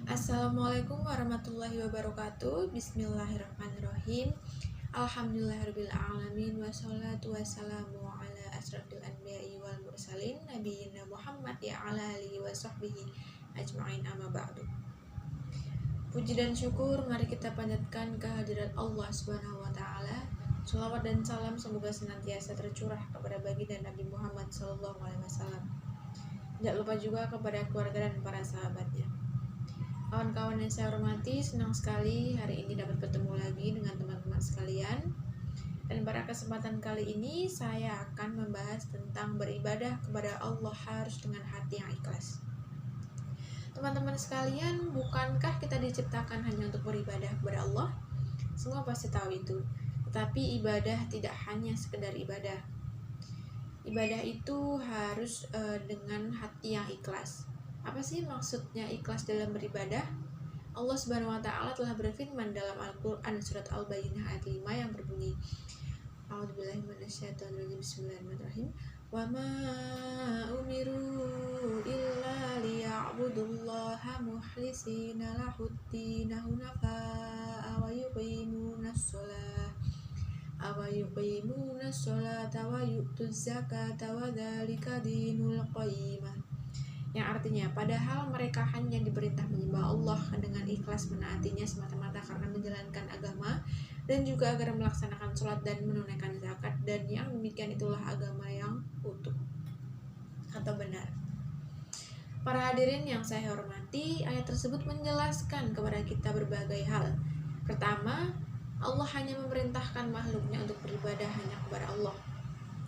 Assalamualaikum warahmatullahi wabarakatuh. Bismillahirrahmanirrahim. Alhamdulillahirabbil alamin wassalatu wassalamu ala asrofil anbiya'i wal mursalin nabiyina Muhammad ya ala alihi wa sahbihi ajma'in amma ba'du. Puji dan syukur mari kita panjatkan kehadirat Allah Subhanahu wa taala. Shalawat dan salam semoga senantiasa tercurah kepada baginda Nabi Muhammad sallallahu alaihi wasallam. Tidak lupa juga kepada keluarga dan para sahabatnya. Kawan-kawan yang saya hormati, senang sekali hari ini dapat bertemu lagi dengan teman-teman sekalian. Dan pada kesempatan kali ini saya akan membahas tentang beribadah kepada Allah harus dengan hati yang ikhlas. Teman-teman sekalian, bukankah kita diciptakan hanya untuk beribadah kepada Allah? Semua pasti tahu itu. Tetapi ibadah tidak hanya sekedar ibadah. Ibadah itu harus dengan hati yang ikhlas. Apa sih maksudnya ikhlas dalam beribadah? Allah Subhanahu wa taala telah berfirman dalam Al-Qur'an surat Al-Baqarah ayat 5 yang berbunyi A'udzubillahi minasyaitonirrajim. Bismillahirrahmanirrahim. Wa ma umiru illa liya'budullaha mukhlishina lahud-din hunafa'a wa yuqimunas sholata wa yu'tuz zakata wa dzalika dinul qayyimah. Yang artinya, padahal mereka hanya diperintah menyembah Allah dengan ikhlas menaatinya semata-mata karena menjalankan agama dan juga agar melaksanakan sholat dan menunaikan zakat, dan yang demikian itulah agama yang utuh atau benar. Para hadirin yang saya hormati, ayat tersebut menjelaskan kepada kita berbagai hal. Pertama, Allah hanya memerintahkan makhluknya untuk beribadah hanya kepada Allah.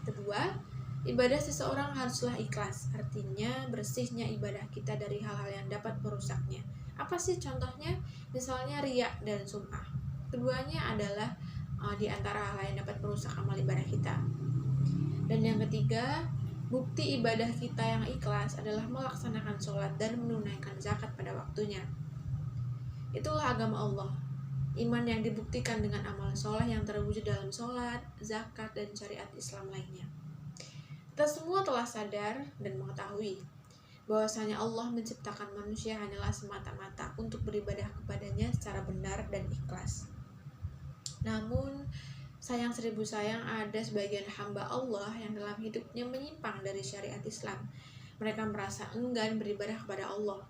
Kedua, ibadah seseorang haruslah ikhlas, artinya bersihnya ibadah kita dari hal-hal yang dapat merusaknya. Apa sih contohnya? Misalnya riya dan sum'ah. Keduanya adalah di antara hal yang dapat merusak amal ibadah kita. Dan yang ketiga, bukti ibadah kita yang ikhlas adalah melaksanakan sholat dan menunaikan zakat pada waktunya. Itulah agama Allah. Iman yang dibuktikan dengan amal soleh yang terwujud dalam sholat, zakat, dan syariat Islam lainnya. Kita semua telah sadar dan mengetahui bahwasanya Allah menciptakan manusia hanyalah semata-mata untuk beribadah kepadanya secara benar dan ikhlas. Namun, sayang seribu sayang, ada sebagian hamba Allah yang dalam hidupnya menyimpang dari syariat Islam. Mereka merasa enggan beribadah kepada Allah.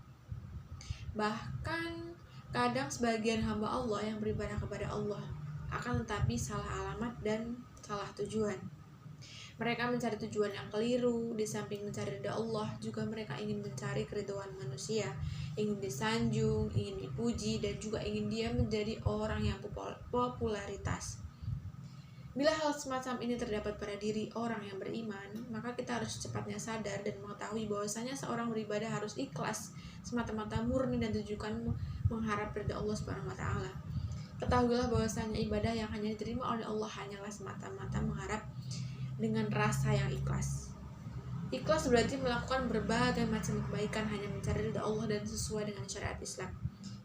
Bahkan, kadang sebagian hamba Allah yang beribadah kepada Allah akan tetapi salah alamat dan salah tujuan. Mereka mencari tujuan yang keliru. Di samping mencari ridha Allah, juga mereka ingin mencari keridhaan manusia, ingin disanjung, ingin dipuji, dan juga ingin dia menjadi orang yang popularitas. Bila hal semacam ini terdapat pada diri orang yang beriman, maka kita harus cepatnya sadar dan mengetahui bahwasanya seorang beribadah harus ikhlas, semata-mata murni dan tujukan mengharap ridha Allah Subhanahu wa taala. Ketahuilah bahwasanya ibadah yang hanya diterima oleh Allah hanyalah semata-mata mengharap dengan rasa yang ikhlas. Ikhlas berarti melakukan berbagai macam kebaikan hanya mencari ridha Allah dan sesuai dengan syariat Islam.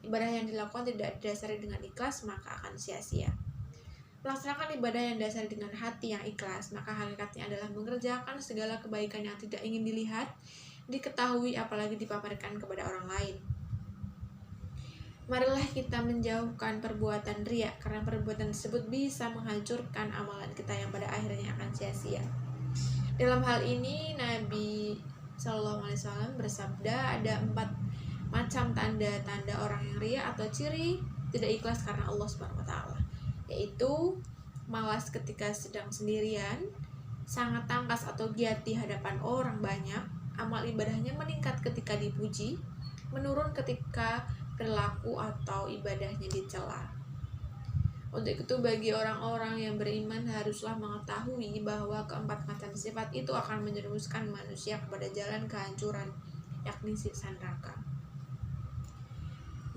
Ibadah yang dilakukan tidak didasari dengan ikhlas maka akan sia-sia. Melaksanakan ibadah yang didasari dengan hati yang ikhlas, maka hakikatnya adalah mengerjakan segala kebaikan yang tidak ingin dilihat, diketahui, apalagi dipamerkan kepada orang lain. Marilah kita menjauhkan perbuatan riya, karena perbuatan tersebut bisa menghancurkan amalan kita yang pada akhirnya akan sia-sia. Dalam hal ini Nabi SAW bersabda, ada 4 macam tanda-tanda orang yang riya atau ciri tidak ikhlas karena Allah Subhanahu wa taala, yaitu malas ketika sedang sendirian, sangat tangkas atau giat di hadapan orang banyak, amal ibadahnya meningkat ketika dipuji, menurun ketika perilaku atau ibadahnya dicela. Untuk itu bagi orang-orang yang beriman haruslah mengetahui bahwa keempat macam sifat itu akan menjerumuskan manusia kepada jalan kehancuran, yakni siksa neraka.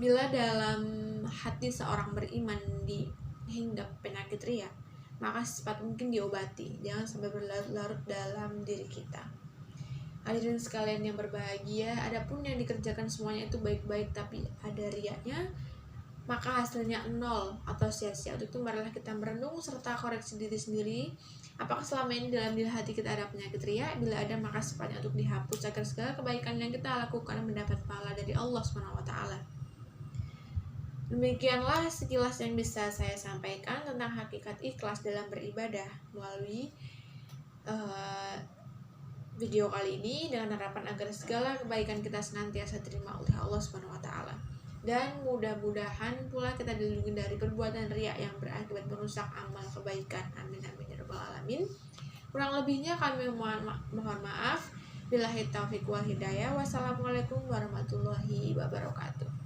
Bila dalam hati seorang beriman dihinggap penyakit riya, maka secepat mungkin diobati, jangan sampai berlarut-larut dalam diri kita. Hadirin sekalian yang berbahagia, adapun yang dikerjakan semuanya itu baik-baik tapi ada riyanya, maka hasilnya nol atau sia-sia. Untuk itu marilah kita merenung serta koreksi diri sendiri. Apakah selama ini dalam diri hati kita ada penyakit riya? Bila ada, maka secepatnya untuk dihapus agar segala kebaikan yang kita lakukan mendapat pahala dari Allah Subhanahu wa taala. Demikianlah sekilas yang bisa saya sampaikan tentang hakikat ikhlas dalam beribadah melalui video kali ini, dengan harapan agar segala kebaikan kita senantiasa terima oleh Allah Subhanahu wa taala. Dan mudah-mudahan pula kita dilindungi dari perbuatan riya yang berakibat merusak amal kebaikan. Amin amin ya rabbal alamin. Kurang lebihnya kami mohon maaf. Billahi taufiq wal hidayah. Wassalamualaikum warahmatullahi wabarakatuh.